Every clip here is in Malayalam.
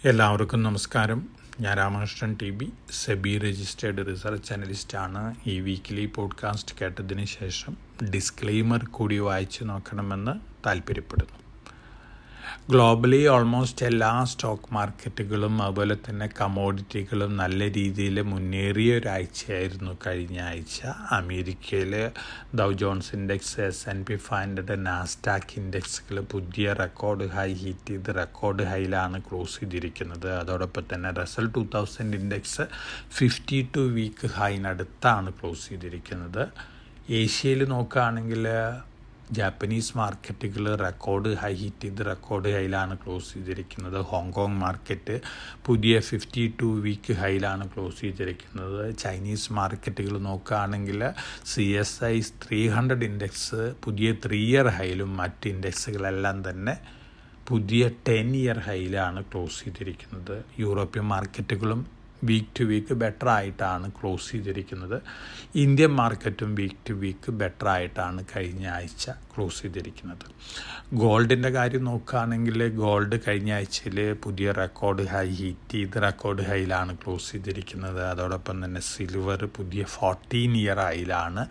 എല്ലാവർക്കും നമസ്കാരം. ഞാൻ രാമകൃഷ്ണൻ ടി.ബി, സെബി രജിസ്റ്റേർഡ് റിസർച്ച് അനലിസ്റ്റാണ്. ഈ വീക്കിലി പോഡ്കാസ്റ്റ് കേട്ടതിന് ശേഷം ഡിസ്ക്ലെയിമർ കൂടി വായിച്ചു നോക്കണമെന്ന് താല്പര്യപ്പെടുന്നു. ഗ്ലോബലി ഓൾമോസ്റ്റ് എല്ലാ സ്റ്റോക്ക് മാർക്കറ്റുകളും അതുപോലെ തന്നെ കമോഡിറ്റികളും നല്ല രീതിയിൽ മുന്നേറിയ ഒരാഴ്ചയായിരുന്നു കഴിഞ്ഞ ആഴ്ച. അമേരിക്കയിൽ Dow Jones index, S&P 500, Nasdaq ഇൻഡെക്സുകൾ പുതിയ റെക്കോർഡ് ഹൈ ഹിറ്റ് ചെയ്ത് റെക്കോർഡ് ഹൈയിലാണ് ക്ലോസ് ചെയ്തിരിക്കുന്നത്. അതോടൊപ്പം തന്നെ റസൽ 2000 ഇൻഡെക്സ് 52 വീക്ക് ഹൈനടുത്താണ് ക്ലോസ് ചെയ്തിരിക്കുന്നത്. ഏഷ്യയിൽ നോക്കുകയാണെങ്കിൽ ജാപ്പനീസ് മാർക്കറ്റുകൾ റെക്കോർഡ് ഹൈ ഹിറ്റ് ചെയ്ത് റെക്കോർഡ് ഹൈയിലാണ് ക്ലോസ് ചെയ്തിരിക്കുന്നത്. ഹോങ്കോങ് മാർക്കറ്റ് പുതിയ 52 വീക്ക് ഹൈയിലാണ് ക്ലോസ് ചെയ്തിരിക്കുന്നത്. ചൈനീസ് മാർക്കറ്റുകൾ നോക്കുകയാണെങ്കിൽ CSI 300 ഇൻഡെക്സ് പുതിയ 3 ഇയർ ഹൈയിലും മറ്റ് ഇൻഡെക്സുകളെല്ലാം തന്നെ പുതിയ 10 ഇയർ ഹൈയിലാണ് ക്ലോസ് ചെയ്തിരിക്കുന്നത്. യൂറോപ്യൻ മാർക്കറ്റുകളും വീക്ക് ടു വീക്ക് ബെറ്റർ ആയിട്ടാണ് ക്ലോസ് ചെയ്തിരിക്കുന്നത്. ഇന്ത്യൻ മാർക്കറ്റും വീക്ക് ടു വീക്ക് ബെറ്റർ ആയിട്ടാണ് കഴിഞ്ഞ ആഴ്ച ക്ലോസ് ചെയ്തിരിക്കുന്നത്. ഗോൾഡിൻ്റെ കാര്യം നോക്കുകയാണെങ്കിൽ ഗോൾഡ് കഴിഞ്ഞ ആഴ്ചയിൽ പുതിയ റെക്കോർഡ് ഹൈ ഹിറ്റ് ചെയ്ത് റെക്കോർഡ് ഹൈയിലാണ് ക്ലോസ് ചെയ്തിരിക്കുന്നത്. അതോടൊപ്പം തന്നെ സിൽവർ പുതിയ 14 ഇയർ ഹൈയിലാണ്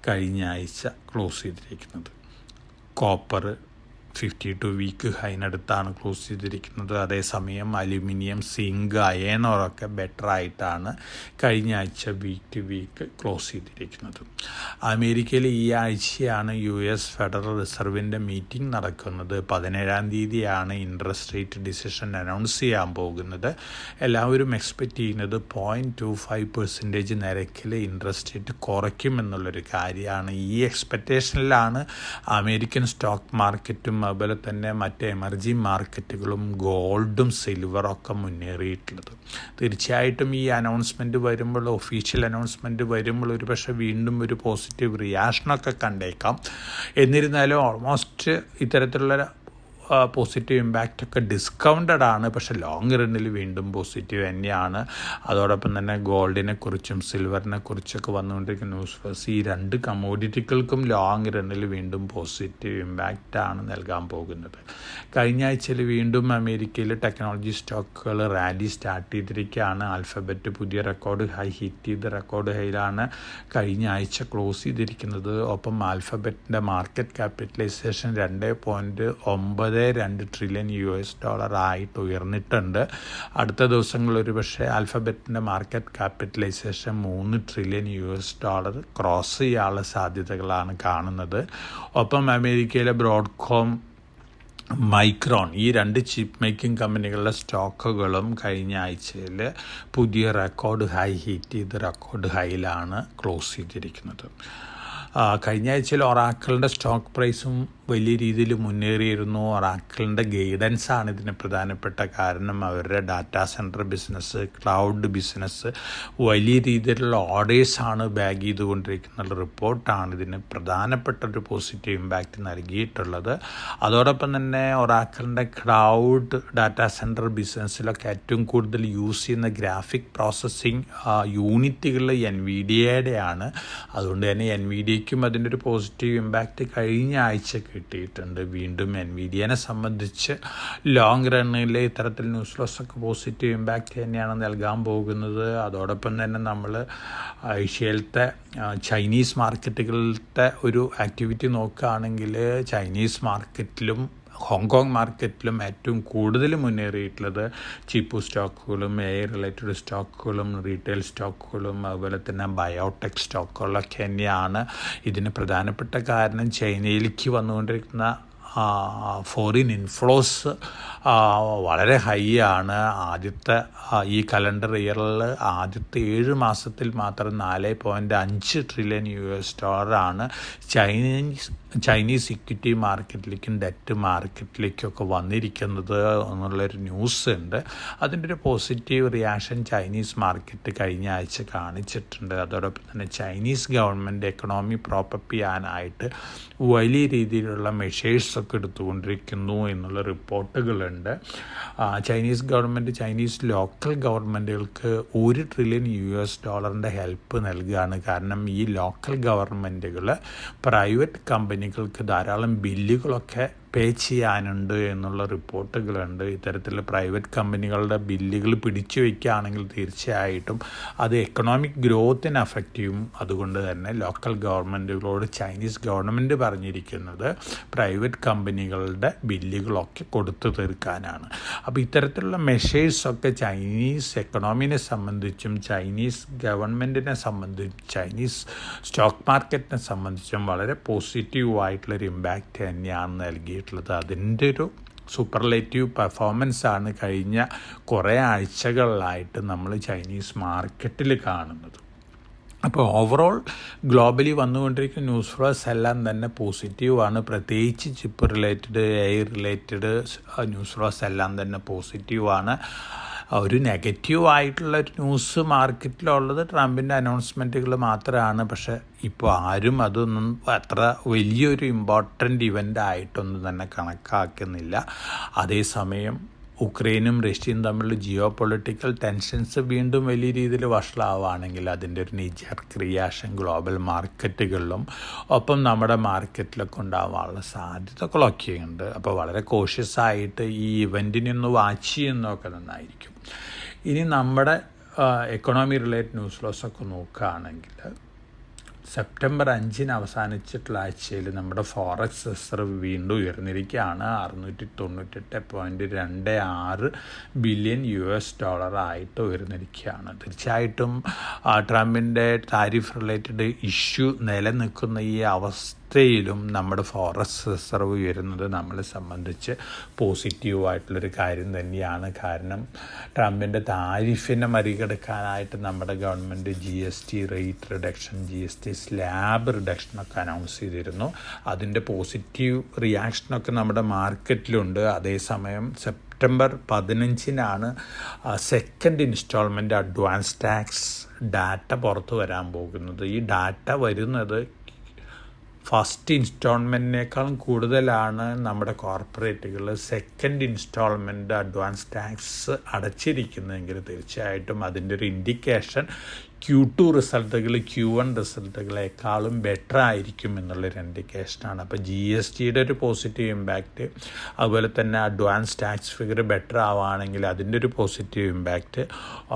കഴിഞ്ഞ ആഴ്ച ക്ലോസ് ചെയ്തിരിക്കുന്നത്. കോപ്പർ 52 വീക്ക് ഹൈനടുത്താണ് ക്ലോസ് ചെയ്തിരിക്കുന്നത്. അതേസമയം അലുമിനിയം, സിങ്ക്, അയണോറൊക്കെ ബെറ്റർ ആയിട്ടാണ് കഴിഞ്ഞ ആഴ്ച വീക്ക് ടു വീക്ക് ക്ലോസ് ചെയ്തിരിക്കുന്നത്. അമേരിക്കയിൽ ഈ ആഴ്ചയാണ് US ഫെഡറൽ റിസർവിൻ്റെ മീറ്റിംഗ് നടക്കുന്നത്. 17-ാം തീയതിയാണ് ഇൻട്രസ്റ്റ് റേറ്റ് ഡിസിഷൻ അനൗൺസ് ചെയ്യാൻ പോകുന്നത്. എല്ലാവരും എക്സ്പെക്റ്റ് ചെയ്യുന്നത് 0.25% നിരക്കിൽ ഇൻട്രസ്റ്റ് റേറ്റ് കുറയ്ക്കുമെന്നുള്ളൊരു കാര്യമാണ്. ഈ എക്സ്പെക്റ്റേഷനിലാണ് അമേരിക്കൻ സ്റ്റോക്ക് മാർക്കറ്റും അതുപോലെ തന്നെ മറ്റ് എമർജിങ് മാർക്കറ്റുകളും ഗോൾഡും സിൽവറൊക്കെ മുന്നേറിയിട്ടുള്ളത്. തീർച്ചയായിട്ടും ഈ അനൗൺസ്മെൻറ്റ് വരുമ്പോൾ, ഒഫീഷ്യൽ അനൗൺസ്മെൻറ്റ് വരുമ്പോൾ ഒരു പക്ഷേ വീണ്ടും ഒരു പോസിറ്റീവ് റിയാക്ഷനൊക്കെ കണ്ടേക്കാം. എന്നിരുന്നാലും ഓൾമോസ്റ്റ് ഇത്തരത്തിലുള്ള പോസിറ്റീവ് ഇമ്പാക്റ്റൊക്കെ ഡിസ്കൗണ്ടഡ് ആണ്. പക്ഷേ ലോങ് റണ്ണിൽ വീണ്ടും പോസിറ്റീവ് തന്നെയാണ്. അതോടൊപ്പം തന്നെ ഗോൾഡിനെ കുറിച്ചും സിൽവറിനെ കുറിച്ചൊക്കെ വന്നുകൊണ്ടിരിക്കുന്ന ന്യൂസ് ഫേഴ്സ് ഈ രണ്ട് കമോഡിറ്റികൾക്കും ലോങ് റണ്ണിൽ വീണ്ടും പോസിറ്റീവ് ഇമ്പാക്റ്റാണ് നൽകാൻ പോകുന്നത്. കഴിഞ്ഞ ആഴ്ചയിൽ വീണ്ടും അമേരിക്കയിൽ ടെക്നോളജി സ്റ്റോക്കുകൾ റാലി സ്റ്റാർട്ട് ചെയ്തിരിക്കുകയാണ്. ആൽഫബറ്റ് പുതിയ റെക്കോർഡ് ഹൈ ഹിറ്റ് ചെയ്ത് റെക്കോർഡ് ഹൈയിലാണ് കഴിഞ്ഞ ആഴ്ച ക്ലോസ് ചെയ്തിരിക്കുന്നത്. ഒപ്പം ആൽഫബറ്റിൻ്റെ മാർക്കറ്റ് ക്യാപിറ്റലൈസേഷൻ 2.92 ട്രില്യൺ ആയിട്ട് ഉയർന്നിട്ടുണ്ട്. അടുത്ത ദിവസങ്ങളിൽ ഒരു പക്ഷേ ആൽഫബറ്റിൻ്റെ മാർക്കറ്റ് ക്യാപിറ്റലൈസേഷൻ 3 ട്രില്യൺ ക്രോസ് ചെയ്യാനുള്ള സാധ്യതകളാണ് കാണുന്നത്. ഒപ്പം അമേരിക്കയിലെ ബ്രോഡ്കോം, മൈക്രോൺ ഈ 2 ചിപ്പ് മേക്കിംഗ് കമ്പനികളുടെ സ്റ്റോക്കുകളും കഴിഞ്ഞ ആഴ്ചയിൽ പുതിയ റെക്കോർഡ് ഹൈ ഹിറ്റ് ചെയ്ത് റെക്കോർഡ് ഹൈയിലാണ് ക്ലോസ് ചെയ്തിരിക്കുന്നത്. കഴിഞ്ഞ ആഴ്ചയിൽ ഒറാക്കിളിൻ്റെ സ്റ്റോക്ക് പ്രൈസും വലിയ രീതിയിൽ മുന്നേറിയിരുന്നു. ഒറാക്കിളിൻ്റെ ഗൈഡൻസാണ് ഇതിന് പ്രധാനപ്പെട്ട കാരണം. അവരുടെ data centre business, cloud business വലിയ രീതിയിലുള്ള ഓർഡേഴ്സാണ് ബാഗ് ചെയ്തുകൊണ്ടിരിക്കുന്ന റിപ്പോർട്ടാണ് ഇതിന് പ്രധാനപ്പെട്ട ഒരു പോസിറ്റീവ് ഇമ്പാക്റ്റ് നൽകിയിട്ടുള്ളത്. അതോടൊപ്പം തന്നെ ഒറാക്കിളിൻ്റെ ക്ലൗഡ് ഡാറ്റാ സെൻറ്റർ ബിസിനസ്സിലൊക്കെ ഏറ്റവും കൂടുതൽ യൂസ് ചെയ്യുന്ന ഗ്രാഫിക് പ്രോസസ്സിങ് യൂണിറ്റുകൾ NVIDIAയുടെയാണ്. അതുകൊണ്ട് തന്നെ NVIDIAയ്ക്കും അതിൻ്റെ ഒരു പോസിറ്റീവ് ഇമ്പാക്റ്റ് കഴിഞ്ഞ ആഴ്ച കിട്ടിയിട്ടുണ്ട്. വീണ്ടും NVIDIAനെ സംബന്ധിച്ച് ലോങ് റണ്ണിൽ ഇത്തരത്തിൽ ന്യൂസ് ലോസൊക്കെ പോസിറ്റീവ് ഇമ്പാക്റ്റ് തന്നെയാണ് നൽകാൻ പോകുന്നത്. അതോടൊപ്പം തന്നെ നമ്മൾ ഏഷ്യയിലത്തെ ചൈനീസ് മാർക്കറ്റുകളിലത്തെ ഒരു ആക്ടിവിറ്റി നോക്കുകയാണെങ്കിൽ ചൈനീസ് മാർക്കറ്റിലും ഹോങ്കോങ് മാർക്കറ്റിലും ഏറ്റവും കൂടുതൽ മുന്നേറിയിട്ടുള്ളത് ചിപ്പ് സ്റ്റോക്കുകളും AI റിലേറ്റഡ് സ്റ്റോക്കുകളും റീറ്റെയിൽ സ്റ്റോക്കുകളും അതുപോലെ തന്നെ ബയോടെക് സ്റ്റോക്കുകളൊക്കെ തന്നെയാണ്. ഇതിന് പ്രധാനപ്പെട്ട കാരണം ചൈനയിലേക്ക് വന്നുകൊണ്ടിരിക്കുന്ന ഫോറിൻ ഇൻഫ്ലോസ് വളരെ ഹൈ ആണ്. ആദ്യത്തെ ഈ കലണ്ടർ ഇയറിൽ ആദ്യത്തെ 7 മാസത്തിൽ മാത്രം 4.5 ട്രില്യൺ ആണ് ചൈനീസ് ഇക്വിറ്റി മാർക്കറ്റിലേക്കും ഡെറ്റ് മാർക്കറ്റിലേക്കൊക്കെ വന്നിരിക്കുന്നത് എന്നുള്ളൊരു ന്യൂസ് ഉണ്ട്. അതിൻ്റെ ഒരു പോസിറ്റീവ് റിയാക്ഷൻ ചൈനീസ് മാർക്കറ്റ് കഴിഞ്ഞ ആഴ്ച കാണിച്ചിട്ടുണ്ട്. അതോടൊപ്പം തന്നെ ചൈനീസ് ഗവൺമെൻറ് എക്കണോമി പ്രോപ്പപ്പ് ചെയ്യാനായിട്ട് വലിയ രീതിയിലുള്ള മെഷേഴ്സൊക്കെ എടുത്തുകൊണ്ടിരിക്കുന്നു എന്നുള്ള റിപ്പോർട്ടുകളുണ്ട്. ചൈനീസ് ഗവൺമെൻറ് ചൈനീസ് ലോക്കൽ ഗവൺമെൻറ്റുകൾക്ക് $1 ട്രില്യൺ ഹെൽപ്പ് നൽകുകയാണ്. കാരണം ഈ ലോക്കൽ ഗവൺമെൻറ്റുകൾ പ്രൈവറ്റ് കമ്പനികൾക്ക് ധാരാളം ബില്ലുകളൊക്കെ പേ ചെയ്യാനുണ്ട് എന്നുള്ള റിപ്പോർട്ടുകളുണ്ട്. ഇത്തരത്തിലുള്ള പ്രൈവറ്റ് കമ്പനികളുടെ ബില്ലുകൾ പിടിച്ചു വയ്ക്കുകയാണെങ്കിൽ തീർച്ചയായിട്ടും അത് എക്കണോമിക് ഗ്രോത്തിനെ അഫക്റ്റ് ചെയ്യും. അതുകൊണ്ട് തന്നെ ലോക്കൽ ഗവൺമെൻറ്റുകളോട് ചൈനീസ് ഗവൺമെൻറ് പറഞ്ഞിരിക്കുന്നത് പ്രൈവറ്റ് കമ്പനികളുടെ ബില്ലുകളൊക്കെ കൊടുത്തു തീർക്കാനാണ്. അപ്പോൾ ഇത്തരത്തിലുള്ള മെഷേഴ്സൊക്കെ ചൈനീസ് എക്കണോമിനെ സംബന്ധിച്ചും ചൈനീസ് ഗവൺമെൻറ്റിനെ സംബന്ധിച്ചും ചൈനീസ് സ്റ്റോക്ക് മാർക്കറ്റിനെ സംബന്ധിച്ചും വളരെ പോസിറ്റീവായിട്ടുള്ളൊരു ഇമ്പാക്റ്റ് തന്നെയാണ് നൽകിയിട്ടുള്ളത്. അതിൻ്റെ ഒരു സൂപ്പർലേറ്റീവ് പെർഫോമൻസാണ് കഴിഞ്ഞ കുറേ ആഴ്ചകളിലായിട്ട് നമ്മൾ ചൈനീസ് മാർക്കറ്റിൽ കാണുന്നത്. അപ്പോൾ ഓവറോൾ ഗ്ലോബലി വന്നുകൊണ്ടിരിക്കുന്ന ന്യൂസ് ഫ്ലോസ് എല്ലാം തന്നെ പോസിറ്റീവാണ്. പ്രത്യേകിച്ച് chip related, air related news flows എല്ലാം തന്നെ പോസിറ്റീവാണ്. ഒരു നെഗറ്റീവായിട്ടുള്ളൊരു ന്യൂസ് മാർക്കറ്റിലുള്ളത് ട്രംപിൻ്റെ അനൗൺസ്മെൻറ്റുകൾ മാത്രമാണ്. പക്ഷേ ഇപ്പോൾ ആരും അതൊന്നും അത്ര വലിയൊരു ഇമ്പോർട്ടൻ്റ് ഇവൻ്റ് ആയിട്ടൊന്നും തന്നെ കണക്കാക്കുന്നില്ല. അതേസമയം ഉക്രൈനും റഷ്യയും തമ്മിലുള്ള ജിയോ പൊളിറ്റിക്കൽ ടെൻഷൻസ് വീണ്ടും വലിയ രീതിയിൽ വഷളാവുകയാണെങ്കിൽ അതിൻ്റെ ഒരു നീജർക്ക് റിയാക്ഷൻ ഗ്ലോബൽ മാർക്കറ്റുകളിലും ഒപ്പം നമ്മുടെ മാർക്കറ്റിലൊക്കെ ഉണ്ടാവാനുള്ള സാധ്യതകളൊക്കെയുണ്ട്. അപ്പോൾ വളരെ കോഷ്യസ് ആയിട്ട് ഈ ഇവൻറ്റിനെ ഒന്ന് വാച്ച് ചെയ്യുന്നതൊക്കെ നന്നായിരിക്കും. ഇനി നമ്മുടെ എക്കണോമി റിലേറ്റഡ് ന്യൂസ് ഫ്ലോസൊക്കെ നോക്കുകയാണെങ്കിൽ സെപ്റ്റംബർ 5 അവസാനിച്ചിട്ടുള്ള ആഴ്ചയിൽ നമ്മുടെ ഫോറക്സ് റിസർവ് വീണ്ടും ഉയർന്നിരിക്കുകയാണ്. $698.26 ബില്യൺ ആയിട്ട് ഉയർന്നിരിക്കുകയാണ്. തീർച്ചയായിട്ടും ട്രംപിൻ്റെ ടാരിഫ് റിലേറ്റഡ് ഇഷ്യൂ നിലനിൽക്കുന്ന ഈ അവസ്ഥയിലും നമ്മുടെ ഫോറക്സ് റിസർവ് ഉയരുന്നത് നമ്മളെ സംബന്ധിച്ച് പോസിറ്റീവായിട്ടുള്ളൊരു കാര്യം തന്നെയാണ്. കാരണം ട്രംപിൻ്റെ താരിഫിനെ മറികടക്കാനായിട്ട് നമ്മുടെ government GST rate reduction, GST slab റിഡക്ഷനൊക്കെ അനൗൺസ് ചെയ്തിരുന്നു. അതിൻ്റെ പോസിറ്റീവ് റിയാക്ഷനൊക്കെ നമ്മുടെ മാർക്കറ്റിലുണ്ട്. അതേസമയം September 15 second instalment advance tax data പുറത്തു വരാൻ പോകുന്നത്. ഈ ഡാറ്റ വരുന്നത് ഫസ്റ്റ് ഇൻസ്റ്റാൾമെൻറ്റിനേക്കാളും കൂടുതലാണ് നമ്മുടെ കോർപ്പറേറ്റുകൾ സെക്കൻഡ് ഇൻസ്റ്റാൾമെൻറ്റ് അഡ്വാൻസ് ടാക്സ് അടച്ചിരിക്കുന്നതെങ്കിൽ തീർച്ചയായിട്ടും അതിൻ്റെ ഒരു ഇൻഡിക്കേഷൻ Q2 റിസൾട്ടുകൾ Q1 റിസൾട്ടുകളെക്കാളും ബെറ്റർ ആയിരിക്കും എന്നുള്ളൊരു ഇൻഡിക്കേഷനാണ്. അപ്പോൾ GSTയുടെ ഒരു പോസിറ്റീവ് ഇമ്പാക്റ്റ്, അതുപോലെ തന്നെ അഡ്വാൻസ് ടാക്സ് ഫിഗർ ബെറ്റർ ആവുകയാണെങ്കിൽ അതിൻ്റെ ഒരു പോസിറ്റീവ് ഇമ്പാക്റ്റ്,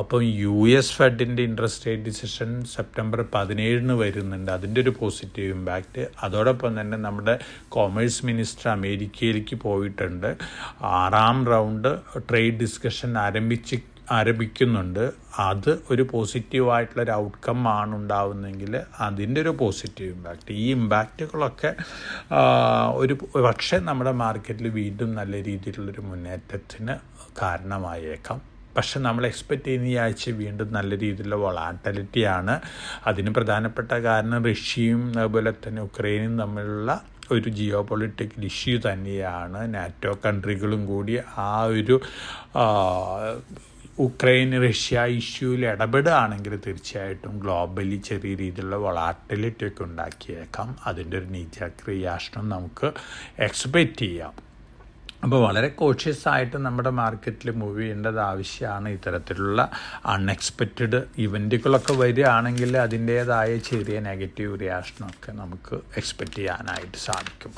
അപ്പം US ഫെഡിൻ്റെ ഇൻട്രസ്റ്റ് റേറ്റ് ഡിസിഷൻ സെപ്റ്റംബർ 17 വരുന്നുണ്ട്, അതിൻ്റെ ഒരു പോസിറ്റീവ് ഇമ്പാക്റ്റ്. അതോടൊപ്പം തന്നെ നമ്മുടെ കോമേഴ്സ് മിനിസ്റ്റർ അമേരിക്കയിലേക്ക് പോയിട്ടുണ്ട്. 6ാം റൗണ്ട് ട്രേഡ് ഡിസ്കഷൻ ആരംഭിക്കുന്നുണ്ട്. അത് ഒരു പോസിറ്റീവായിട്ടുള്ളൊരു ഔട്ട്കം ആണ് ഉണ്ടാവുന്നതെങ്കിൽ അതിൻ്റെ ഒരു പോസിറ്റീവ് ഇമ്പാക്റ്റ്. ഈ ഇമ്പാക്റ്റുകളൊക്കെ ഒരു പക്ഷേ നമ്മുടെ മാർക്കറ്റിൽ വീണ്ടും നല്ല രീതിയിലുള്ളൊരു മുന്നേറ്റത്തിന് കാരണമായേക്കാം. പക്ഷെ നമ്മൾ എക്സ്പെക്റ്റ് ചെയ്യുന്ന ഈ ആഴ്ച വീണ്ടും നല്ല രീതിയിലുള്ള വൊളാറ്റിലിറ്റിയാണ്. അതിന് പ്രധാനപ്പെട്ട കാരണം റഷ്യയും അതുപോലെ തന്നെ ഉക്രൈനും തമ്മിലുള്ള ഒരു ജിയോ പൊളിറ്റിക്കൽ ഇഷ്യൂ തന്നെയാണ്. നാറ്റോ കൺട്രികളും കൂടി ആ ഒരു ഉക്രൈൻ റഷ്യ ഇഷ്യൂവിൽ ഇടപെടുകയാണെങ്കിൽ തീർച്ചയായിട്ടും ഗ്ലോബലി ചെറിയ രീതിയിലുള്ള വൊളാറ്റിലിറ്റി ഒക്കെ ഉണ്ടാക്കിയേക്കാം. അതിൻ്റെ ഒരു നീജാക്ക് റിയാക്ഷനും നമുക്ക് എക്സ്പെക്റ്റ് ചെയ്യാം. അപ്പോൾ വളരെ കോഷ്യസ് ആയിട്ട് നമ്മുടെ മാർക്കറ്റിൽ മൂവ് ചെയ്യേണ്ടത് ആവശ്യമാണ്. ഇത്തരത്തിലുള്ള അൺഎക്സ്പെക്റ്റഡ് ഇവൻറ്റുകളൊക്കെ വരികയാണെങ്കിൽ അതിൻ്റേതായ ചെറിയ നെഗറ്റീവ് റിയാക്ഷനൊക്കെ നമുക്ക് എക്സ്പെക്റ്റ് ചെയ്യാനായിട്ട് സാധിക്കും.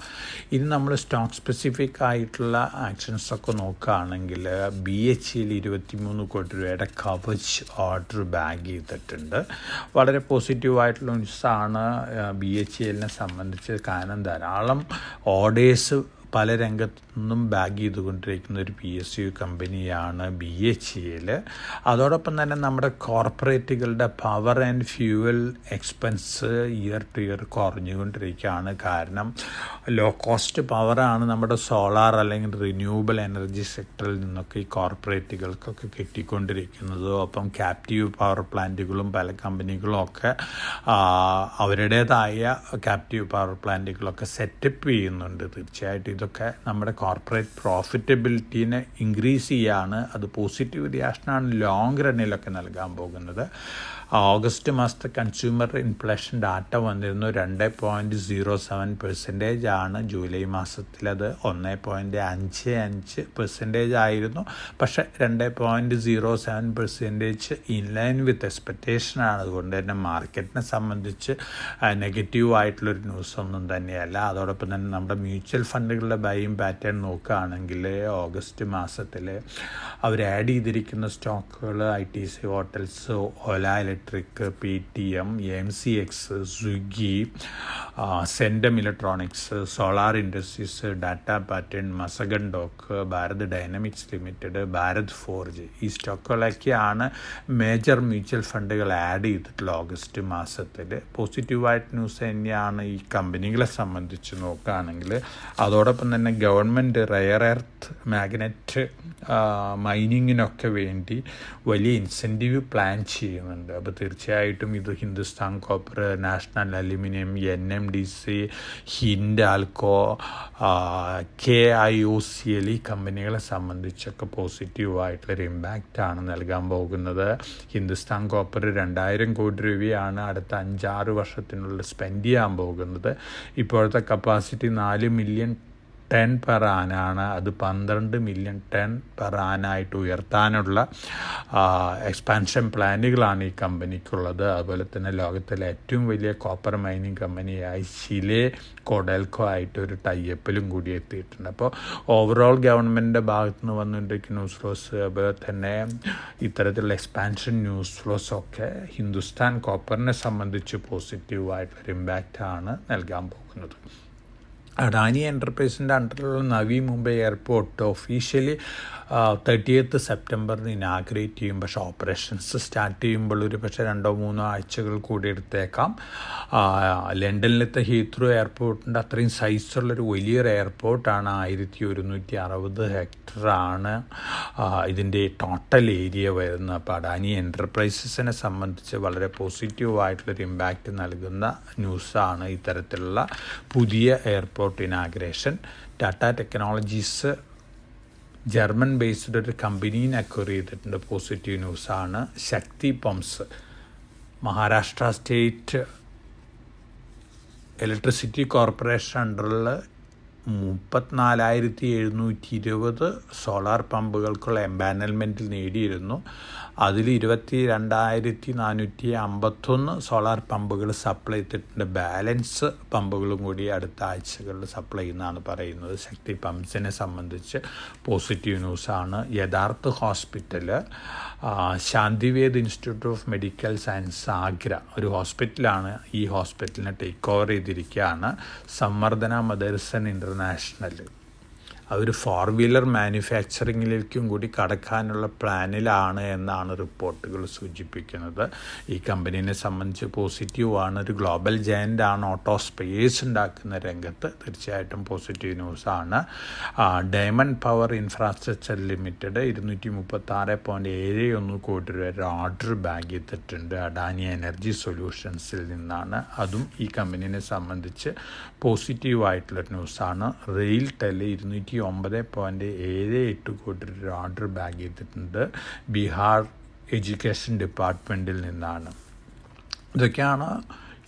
ഇനി നമ്മൾ സ്റ്റോക്ക് സ്പെസിഫിക് ആയിട്ടുള്ള ആക്ഷൻസൊക്കെ നോക്കുകയാണെങ്കിൽ BHEയിൽ 23 കോടി രൂപയുടെ കവച് ഓർഡർ ബാഗ് ചെയ്തിട്ടുണ്ട്. വളരെ പോസിറ്റീവായിട്ടുള്ള ന്യൂസാണ് BHEലിനെ സംബന്ധിച്ച്. കാരണം ധാരാളം ഓർഡേഴ്സ് പല രംഗത്തു നിന്നും ബാഗ് ചെയ്തുകൊണ്ടിരിക്കുന്ന ഒരു PSU കമ്പനിയാണ് BHEL. അതോടൊപ്പം തന്നെ നമ്മുടെ കോർപ്പറേറ്റുകളുടെ power and fuel expense year to year കുറഞ്ഞുകൊണ്ടിരിക്കുകയാണ്. കാരണം ലോ കോസ്റ്റ് പവറാണ് നമ്മുടെ സോളാർ അല്ലെങ്കിൽ റിന്യൂവബിൾ എനർജി സെക്ടറിൽ നിന്നൊക്കെ ഈ കോർപ്പറേറ്റുകൾക്കൊക്കെ കിട്ടിക്കൊണ്ടിരിക്കുന്നത്. ഒപ്പം ക്യാപ്റ്റീവ് പവർ പ്ലാന്റുകളും പല കമ്പനികളും ഒക്കെ അവരുടേതായ ക്യാപ്റ്റീവ് പവർ പ്ലാന്റുകളൊക്കെ സെറ്റപ്പ് ചെയ്യുന്നുണ്ട്. തീർച്ചയായിട്ടും ഇതൊക്കെ നമ്മുടെ കോർപ്പറേറ്റ് പ്രോഫിറ്റബിലിറ്റീനെ ഇൻക്രീസ് ചെയ്യാണ്. അത് പോസിറ്റീവ് റിയാക്ഷനാണ് ലോങ് റണ്ണിലൊക്കെ നൽകാൻ പോകുന്നത്. ഓഗസ്റ്റ് മാസത്തെ കൺസ്യൂമർ ഇൻഫ്ലേഷൻ ഡാറ്റ വന്നിരുന്നു 2.07% ആണ്. ജൂലൈ മാസത്തിലത് 1.55% ആയിരുന്നു. പക്ഷേ 2.07% ഇൻലൈൻ വിത്ത് എക്സ്പെക്റ്റേഷനാണ്. അതുകൊണ്ട് തന്നെ മാർക്കറ്റിനെ സംബന്ധിച്ച് നെഗറ്റീവായിട്ടുള്ളൊരു ന്യൂസൊന്നും തന്നെയല്ല. അതോടൊപ്പം തന്നെ നമ്മുടെ മ്യൂച്വൽ ഫണ്ടുകളിലെ മാസത്തിലുള്ള ബൈയിങ് പാറ്റേൺ നോക്കുകയാണെങ്കിൽ ഓഗസ്റ്റ് മാസത്തിൽ അവർ ആഡ് ചെയ്തിരിക്കുന്ന സ്റ്റോക്കുകൾ ITC hotels, Ola electric, PTM, MCX, Swiggy, സെൻഡം electronics, solar industries, data pattern, Mazagon dock, Bharat dynamics limited, Bharat forge, ഈ സ്റ്റോക്കുകളൊക്കെയാണ് മേജർ മ്യൂച്വൽ ഫണ്ടുകൾ ആഡ് ചെയ്തിട്ടുള്ള ഓഗസ്റ്റ് മാസത്തിൽ. പോസിറ്റീവായിട്ട് ന്യൂസ് തന്നെയാണ് ഈ കമ്പനികളെ സംബന്ധിച്ച് നോക്കുകയാണെങ്കിൽ. അതോടൊപ്പം തന്നെ ഗവൺമെൻറ് റെയർ എർത്ത് മാഗ്നറ്റ് മൈനിങ്ങിനൊക്കെ വേണ്ടി വലിയ ഇൻസെൻറ്റീവ് പ്ലാൻ ചെയ്യുന്നുണ്ട്. അപ്പോൾ തീർച്ചയായിട്ടും ഇത് Hindustan copper, national aluminium, NMDC, Hindalco, KIOCL ഈ കമ്പനികളെ സംബന്ധിച്ചൊക്കെ പോസിറ്റീവായിട്ടുള്ളൊരു ഇമ്പാക്റ്റാണ് നൽകാൻ പോകുന്നത്. ഹിന്ദുസ്ഥാൻ കോപ്പർ 2000 കോടി രൂപയാണ് അടുത്ത 5-6 വർഷത്തിനുള്ളിൽ സ്പെൻഡ് ചെയ്യാൻ പോകുന്നത്. ഇപ്പോഴത്തെ കപ്പാസിറ്റി 4 മില്യൺ ടൺ പെർ ആനാണ്. അത് 12 മില്യൺ ടൺ പെർ ആനായിട്ട് ഉയർത്താനുള്ള എക്സ്പാൻഷൻ പ്ലാനുകളാണ് ഈ കമ്പനിക്കുള്ളത്. അതുപോലെ തന്നെ ലോകത്തിലെ ഏറ്റവും വലിയ കോപ്പർ മൈനിങ് കമ്പനിയായി ചിലെ കൊഡൽക്കോ ആയിട്ടൊരു ടൈപ്പിലും കൂടി എത്തിയിട്ടുണ്ട്. അപ്പോൾ ഓവറോൾ ഗവൺമെൻറ്റിൻ്റെ ഭാഗത്തു നിന്ന് വന്നുകൊണ്ടിരിക്കുന്ന ന്യൂസ് ഫ്ലോസ്, അതുപോലെ തന്നെ ഇത്തരത്തിലുള്ള എക്സ്പാൻഷൻ ന്യൂസ് ഫ്ലോസ് ഒക്കെ ഹിന്ദുസ്ഥാൻ കോപ്പറിനെ സംബന്ധിച്ച് പോസിറ്റീവായിട്ടുള്ളൊരു ഇമ്പാക്റ്റാണ് നൽകാൻ പോകുന്നത്. അഡാനി എൻ്റർപ്രൈസിൻ്റെ അണ്ടറിലുള്ള Navi Mumbai airport officially 30th സെപ്റ്റംബറിന് ഇനാഗ്രേറ്റ് ചെയ്യും. പക്ഷേ ഓപ്പറേഷൻസ് സ്റ്റാർട്ട് ചെയ്യുമ്പോൾ ഒരു പക്ഷേ 2-3 ആഴ്ചകൾ കൂടി എടുത്തേക്കാം. ലണ്ടനിലത്തെ ഹീത്രോ എയർപോർട്ടിൻ്റെ അത്രയും സൈസുള്ളൊരു വലിയൊരു എയർപോർട്ടാണ്. 1160 ഹെക്ടറാണ് ഇതിൻ്റെ ടോട്ടൽ ഏരിയ വരുന്നത്. അപ്പോൾ അഡാനി എൻ്റർപ്രൈസസിനെ സംബന്ധിച്ച് വളരെ പോസിറ്റീവായിട്ടുള്ളൊരു ഇമ്പാക്റ്റ് നൽകുന്ന ന്യൂസാണ് ഇത്തരത്തിലുള്ള പുതിയ airport inauguration. Tata technologies German based ഒരു കമ്പനീനെ അക്വയർ ചെയ്തിട്ടുണ്ട്. പോസിറ്റീവ് ന്യൂസാണ്. Shakti pumps Maharashtra state electricity corporation അണ്ടറിൽ 34,720 സോളാർ പമ്പുകൾക്കുള്ള എംപാനൽമെൻറ്റിൽ നേടിയിരുന്നു. അതിൽ 22,451 സോളാർ പമ്പുകൾ സപ്ലൈ ചെയ്തിട്ടുണ്ട്. ബാലൻസ് പമ്പുകളും കൂടി അടുത്ത ആഴ്ചകളിൽ സപ്ലൈ ചെയ്യുന്നതാണ് പറയുന്നത്. ശക്തി പമ്പ്സിനെ സംബന്ധിച്ച് പോസിറ്റീവ് ന്യൂസാണ്. യഥാർത്ഥ hospital Shantived institute of medical science Agra ഒരു ഹോസ്പിറ്റലാണ്. ഈ ഹോസ്പിറ്റലിനെ ടേക്ക് ഓവർ ചെയ്തിരിക്കുകയാണ് സംവർദ്ധന മദർസൺ ഇൻ്റർനാഷണൽ. അവർ 4-വീലർ മാനുഫാക്ചറിങ്ങിലേക്കും കൂടി കടക്കാനുള്ള പ്ലാനിലാണ് എന്നാണ് റിപ്പോർട്ടുകൾ സൂചിപ്പിക്കുന്നത്. ഈ കമ്പനീനെ സംബന്ധിച്ച് പോസിറ്റീവാണ്. ഒരു ഗ്ലോബൽ ജയൻ്റാണ്. ഓട്ടോ സ്പേസ് ഉണ്ടാക്കുന്ന രംഗത്ത് തീർച്ചയായിട്ടും പോസിറ്റീവ് ന്യൂസാണ്. ഡയമണ്ട് പവർ ഇൻഫ്രാസ്ട്രക്ചർ ലിമിറ്റഡ് 236.71 കോടി രൂപ ഓർഡർ ബാഗ് ചെയ്തിട്ടുണ്ട്. അഡാനി എനർജി സൊല്യൂഷൻസിൽ നിന്നാണ്. അതും ഈ കമ്പനീനെ സംബന്ധിച്ച് പോസിറ്റീവായിട്ടുള്ള ന്യൂസാണ്. റെയിൽ ടെൽ 209.78 കോടി രൂപ ഓർഡർ ബാഗ് ചെയ്തിട്ടുണ്ട്. ബീഹാർ എഡ്യൂക്കേഷൻ ഡിപ്പാർട്ട്മെൻറ്റിൽ നിന്നാണ്. ഇതൊക്കെയാണ്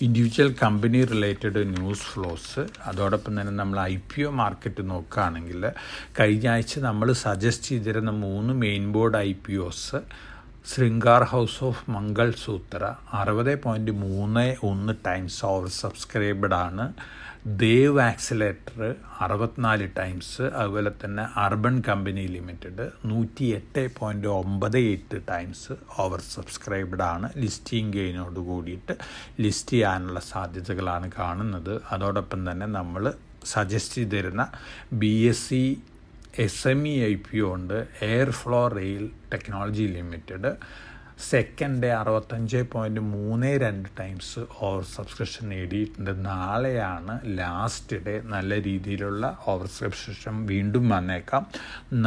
individual company related news flows. അതോടൊപ്പം തന്നെ നമ്മൾ IPO മാർക്കറ്റ് നോക്കുകയാണെങ്കിൽ കഴിഞ്ഞ ആഴ്ച നമ്മൾ സജസ്റ്റ് ചെയ്തിരുന്ന 3 main board IPOs Shringar house of Mangal Sutra 60.31 times oversubscribed ആണ്. Dev accelerator 64 times. അതുപോലെ തന്നെ urban company limited 108.98 times oversubscribed ആണ്. ലിസ്റ്റിംഗ് ഗെയിനോട് കൂടിയിട്ട് ലിസ്റ്റ് ചെയ്യാനുള്ള സാധ്യതകളാണ് കാണുന്നത്. അതോടൊപ്പം തന്നെ നമ്മൾ സജസ്റ്റ് ചെയ്തിരുന്ന BSE SME IPO ഉണ്ട്. Air flow rail technology limited second 65.32 times over subscription നേടിയിട്ടുണ്ട്. നാളെയാണ് ലാസ്റ്റ് ഡേ. നല്ല രീതിയിലുള്ള ഓവർ സബ്സ്ക്രിപ്ഷൻ വീണ്ടും വന്നേക്കാം.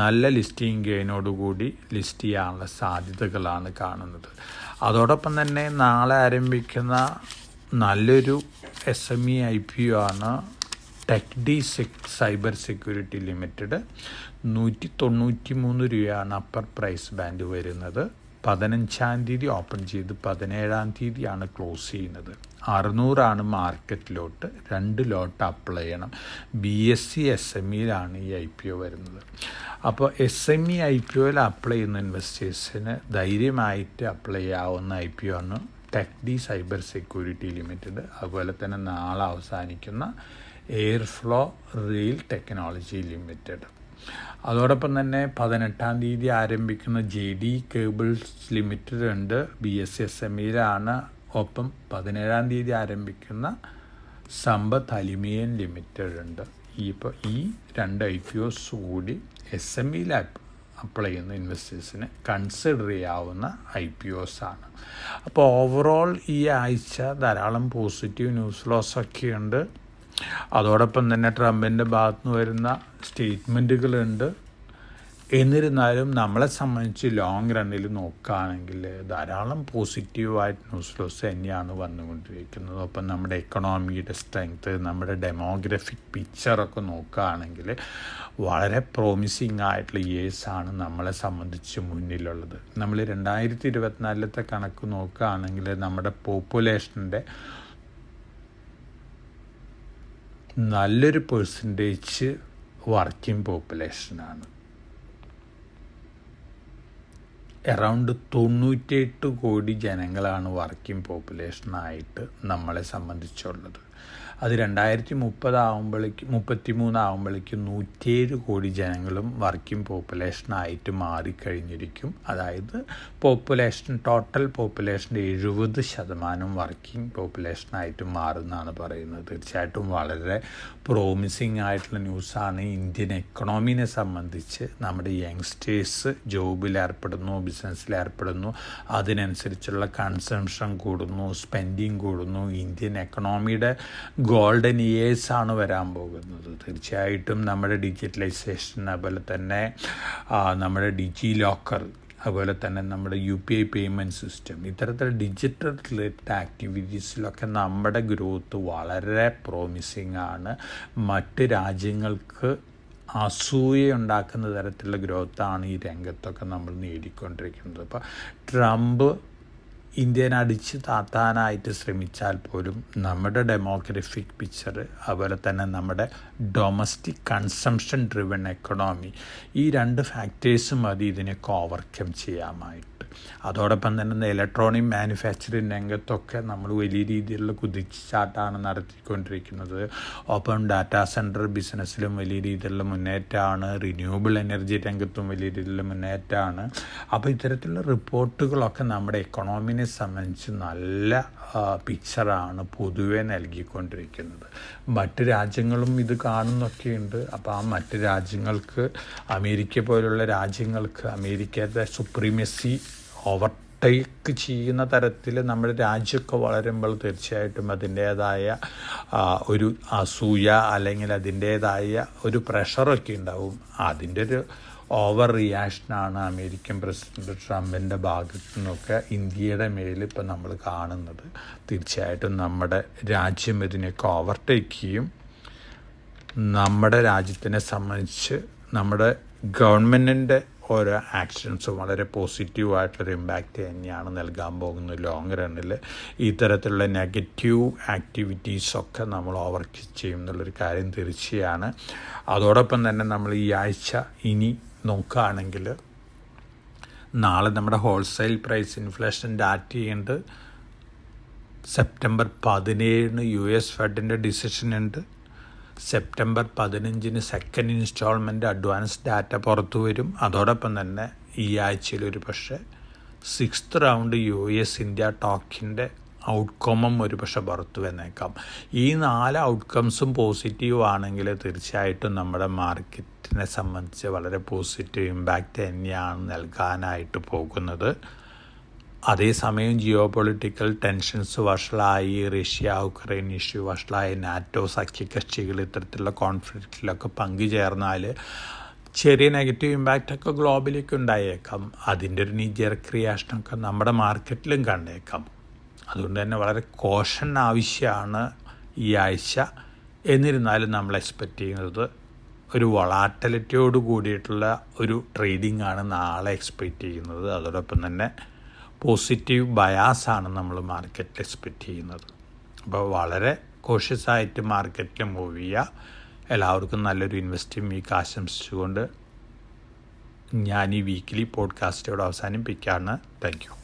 നല്ല ലിസ്റ്റിംഗ് ഗെയിനോടുകൂടി ലിസ്റ്റ് ചെയ്യാനുള്ള സാധ്യതകളാണ് കാണുന്നത്. അതോടൊപ്പം തന്നെ നാളെ ആരംഭിക്കുന്ന നല്ലൊരു SME IPO ആണ് ടെക്ഡി സൈബർ സെക്യൂരിറ്റി ലിമിറ്റഡ്. 193 രൂപയാണ് അപ്പർ പ്രൈസ് ബാൻഡ് വരുന്നത്. 15-ാം തീയതി ഓപ്പൺ ചെയ്ത് 17-ാം തീയതിയാണ് ക്ലോസ് ചെയ്യുന്നത്. 600 മാർക്കറ്റിലോട്ട് 2 ലോട്ട് അപ്ലൈ ചെയ്യണം. BSE SMEയിലാണ് ഈ IPO വരുന്നത്. അപ്പോൾ SME IPOയിൽ അപ്ലൈ ചെയ്യുന്ന ഇൻവെസ്റ്റേഴ്സിന് ധൈര്യമായിട്ട് അപ്ലൈ ചെയ്യാവുന്ന IPO ആണ് ടെക്ഡി സൈബർ സെക്യൂരിറ്റി ലിമിറ്റഡ്. അതുപോലെ തന്നെ നാളെ അവസാനിക്കുന്ന എയർഫ്ലോ റെയിൽ ടെക്നോളജി ലിമിറ്റഡ്. അതോടൊപ്പം തന്നെ 18-ാം തീയതി ആരംഭിക്കുന്ന JD കേബിൾസ് ലിമിറ്റഡ് ഉണ്ട്, BSSMEയിലാണ്. ഒപ്പം 17-ാം തീയതി ആരംഭിക്കുന്ന സമ്പത്ത് അലുമിനിയം ലിമിറ്റഡ് ഉണ്ട്. ഈ 2 IPOs കൂടി SMEയിൽ അപ്ലൈ ചെയ്യുന്ന ഇൻവെസ്റ്റേഴ്സിന് കൺസിഡർ ചെയ്യാവുന്ന IPOs ആണ്. അപ്പോൾ ഓവറോൾ ഈ ആഴ്ച ധാരാളം പോസിറ്റീവ് ന്യൂസ് ഫ്ലോസൊക്കെ ഉണ്ട്. അതോടൊപ്പം തന്നെ ട്രംപിൻ്റെ ഭാഗത്തു നിന്ന് വരുന്ന സ്റ്റേറ്റ്മെൻറ്റുകളുണ്ട്. എന്നിരുന്നാലും നമ്മളെ സംബന്ധിച്ച് ലോങ് റണ്ണിൽ നോക്കുകയാണെങ്കിൽ ധാരാളം പോസിറ്റീവായിട്ട് ന്യൂസ് ഫ്ലോസ് തന്നെയാണ് വന്നുകൊണ്ടിരിക്കുന്നത്. ഒപ്പം നമ്മുടെ എക്കണോമിയുടെ സ്ട്രെങ്ത്ത്, നമ്മുടെ ഡെമോഗ്രഫിക് പിക്ചറൊക്കെ നോക്കുകയാണെങ്കിൽ വളരെ പ്രോമിസിങ് ആയിട്ടുള്ള ഇയേഴ്സാണ് നമ്മളെ സംബന്ധിച്ച് മുന്നിലുള്ളത്. നമ്മൾ 2024 കണക്ക് നോക്കുകയാണെങ്കിൽ നമ്മുടെ പോപ്പുലേഷൻ്റെ നല്ലൊരു പെർസെൻറ്റേജ് വർക്കിംഗ് പോപ്പുലേഷനാണ്. അറൗണ്ട് 98 കോടി ജനങ്ങളാണ് വർക്കിംഗ് പോപ്പുലേഷനായിട്ട് നമ്മളെ സംബന്ധിച്ചുള്ളത്. അത് 2030 ആകുമ്പോഴേക്കും 33 ആകുമ്പോഴേക്കും 107 കോടി ജനങ്ങളും വർക്കിംഗ് പോപ്പുലേഷനായിട്ട് മാറിക്കഴിഞ്ഞിരിക്കും. അതായത് ടോട്ടൽ പോപ്പുലേഷൻ്റെ 70% വർക്കിംഗ് പോപ്പുലേഷനായിട്ട് മാറുന്നതാണ് പറയുന്നത്. തീർച്ചയായിട്ടും വളരെ പ്രോമിസിങ് ആയിട്ടുള്ള ന്യൂസാണ്. ഇന്ത്യൻ എക്കണോമിനെ സംബന്ധിച്ച് നമ്മുടെ യങ്സ്റ്റേഴ്സ് ജോബിലേർപ്പെടുന്നു, ബിസിനസ്സിലേർപ്പെടുന്നു, അതിനനുസരിച്ചുള്ള കൺസംഷൻ കൂടുന്നു, സ്പെൻഡിങ് കൂടുന്നു. ഇന്ത്യൻ എക്കണോമിയുടെ ഗോൾഡൻ ഇയേഴ്സാണ് വരാൻ പോകുന്നത്. തീർച്ചയായിട്ടും നമ്മുടെ ഡിജിറ്റലൈസേഷൻ, അതുപോലെ തന്നെ നമ്മുടെ ഡിജി ലോക്കർ, അതുപോലെ തന്നെ നമ്മുടെ UPI പേയ്മെൻറ്റ് സിസ്റ്റം, ഇത്തരത്തിൽ ഡിജിറ്റൽ റിലേറ്റഡ് ആക്ടിവിറ്റീസിലൊക്കെ നമ്മുടെ ഗ്രോത്ത് വളരെ പ്രോമിസിങ് ആണ്. മറ്റ് രാജ്യങ്ങൾക്ക് അസൂയ തരത്തിലുള്ള ഗ്രോത്താണ് ഈ രംഗത്തൊക്കെ നമ്മൾ നേടിക്കൊണ്ടിരിക്കുന്നത്. അപ്പോൾ ട്രംപ് ഇന്ത്യനെ അടിച്ച് താത്താനായിട്ട് ശ്രമിച്ചാൽ പോലും നമ്മുടെ ഡെമോഗ്രഫിക് പിക്ചർ, അതുപോലെ തന്നെ നമ്മുടെ ഡൊമസ്റ്റിക് കൺസംഷൻ ഡ്രിവൺ എക്കണോമി, ഈ 2 ഫാക്ടേഴ്സ് മതി ഇതിനൊക്കെ ഓവർകം ചെയ്യാമായിട്ട്. അതോടൊപ്പം തന്നെ ഇലക്ട്രോണിക് മാനുഫാക്ചറിങ് രംഗത്തൊക്കെ നമ്മൾ വലിയ രീതിയിലുള്ള കുതിച്ചുചാട്ടാണ് നടത്തിക്കൊണ്ടിരിക്കുന്നത്. ഒപ്പം ഡാറ്റാ സെൻറ്റർ ബിസിനസ്സിലും വലിയ രീതിയിലുള്ള മുന്നേറ്റമാണ്, റിന്യൂവബിൾ എനർജി രംഗത്തും വലിയ രീതിയിലുള്ള മുന്നേറ്റമാണ്. അപ്പോൾ ഇത്തരത്തിലുള്ള റിപ്പോർട്ടുകളൊക്കെ നമ്മുടെ എക്കണോമിനെ സംബന്ധിച്ച് നല്ല പിക്ചറാണ് പൊതുവെ നൽകിക്കൊണ്ടിരിക്കുന്നത്. മറ്റ് രാജ്യങ്ങളും ഇത് കാണുന്നൊക്കെയുണ്ട്. അപ്പോൾ ആ മറ്റ് രാജ്യങ്ങൾക്ക്, അമേരിക്ക പോലുള്ള രാജ്യങ്ങൾക്ക് അമേരിക്കയുടെ സുപ്രീമസി ഓവർടേക്ക് ചെയ്യുന്ന തരത്തിൽ നമ്മുടെ രാജ്യമൊക്കെ വളരുമ്പോൾ തീർച്ചയായിട്ടും അതിൻ്റേതായ ഒരു അസൂയ അല്ലെങ്കിൽ അതിൻ്റേതായ ഒരു പ്രഷറൊക്കെ ഉണ്ടാവും. അതിൻ്റെ ഒരു ഓവർ റിയാക്ഷനാണ് അമേരിക്കൻ പ്രസിഡന്റ് ട്രംപിൻ്റെ ഭാഗത്തു നിന്നൊക്കെ ഇന്ത്യയുടെ മേൽ ഇപ്പോൾ നമ്മൾ കാണുന്നത്. തീർച്ചയായിട്ടും നമ്മുടെ രാജ്യം ഇതിനെയൊക്കെ ഓവർടേക്ക് ചെയ്യും. നമ്മുടെ രാജ്യത്തിനെ സംബന്ധിച്ച് നമ്മുടെ ഗവൺമെൻറ്റിൻ്റെ ഓരോ ആക്ഷൻസും വളരെ പോസിറ്റീവായിട്ടുള്ളൊരു ഇമ്പാക്റ്റ് തന്നെയാണ് നൽകാൻ പോകുന്നത് ലോങ് റണ്ണിൽ. ഈ തരത്തിലുള്ള നെഗറ്റീവ് ആക്ടിവിറ്റീസൊക്കെ നമ്മൾ ഓവർകം ചെയ്യും എന്നുള്ളൊരു കാര്യം തീർച്ചയാണ്. അതോടൊപ്പം തന്നെ നമ്മൾ ഈ ആഴ്ച ഇനി നോക്കുകയാണെങ്കിൽ നാളെ നമ്മുടെ ഹോൾസെയിൽ പ്രൈസ് ഇൻഫ്ലേഷൻ ഡാറ്റ ചെയ്യുന്നുണ്ട്. സെപ്റ്റംബർ 17 US ഫെഡിൻ്റെ ഡിസിഷൻ ഉണ്ട്. September 15 second instalment advance data പുറത്തു വരും. അതോടൊപ്പം തന്നെ ഈ ആഴ്ചയിൽ ഒരു പക്ഷേ 6th റൗണ്ട് US ഇന്ത്യ ടോക്കിൻ്റെ ഔട്ട്കമ്മും ഒരു പക്ഷേ പുറത്തു വന്നേക്കാം. ഈ 4 ഔട്ട്കംസും പോസിറ്റീവ് ആണെങ്കിൽ തീർച്ചയായിട്ടും നമ്മുടെ മാർക്കറ്റിനെ സംബന്ധിച്ച് വളരെ പോസിറ്റീവ് ഇമ്പാക്റ്റ് തന്നെയാണ് നൽകാനായിട്ട് പോകുന്നത്. അതേസമയം ജിയോ പൊളിറ്റിക്കൽ ടെൻഷൻസ് വഷളായി, ഉക്രൈൻ ഇഷ്യൂ വഷളായി, നാറ്റോ സഖ്യകക്ഷികൾ ഇത്തരത്തിലുള്ള കോൺഫ്ലിക്റ്റിലൊക്കെ പങ്കുചേർന്നാൽ ചെറിയ നെഗറ്റീവ് ഇമ്പാക്റ്റൊക്കെ ഗ്ലോബലിലേക്ക് ഉണ്ടായേക്കാം. അതിൻ്റെ ഒരു നീജർക്ക് റിയാക്ഷനൊക്കെ നമ്മുടെ മാർക്കറ്റിലും കണ്ടേക്കാം. അതുകൊണ്ട് തന്നെ വളരെ കോഷൻ ആവശ്യമാണ് ഈ ആഴ്ച. എന്നിരുന്നാലും നമ്മൾ എക്സ്പെക്റ്റ് ചെയ്യുന്നത് ഒരു വൊളാറ്റിലിറ്റിയോട് കൂടിയിട്ടുള്ള ഒരു ട്രേഡിംഗ് ആണ് നാളെ എക്സ്പെക്റ്റ് ചെയ്യുന്നത്. അതോടൊപ്പം തന്നെ പോസിറ്റീവ് ബയാസാണ് നമ്മൾ മാർക്കറ്റിൽ എക്സ്പെക്റ്റ് ചെയ്യുന്നത്. അപ്പോൾ വളരെ കോഷ്യസായിട്ട് മാർക്കറ്റിൽ മൂവ് ചെയ്യുക. എല്ലാവർക്കും നല്ലൊരു ഇൻവെസ്റ്റിംഗ് വീക്ക് ആശംസിച്ചുകൊണ്ട് ഞാൻ ഈ വീക്കിലി പോഡ്കാസ്റ്റോട് അവസാനിപ്പിക്കുകയാണ്. Thank you.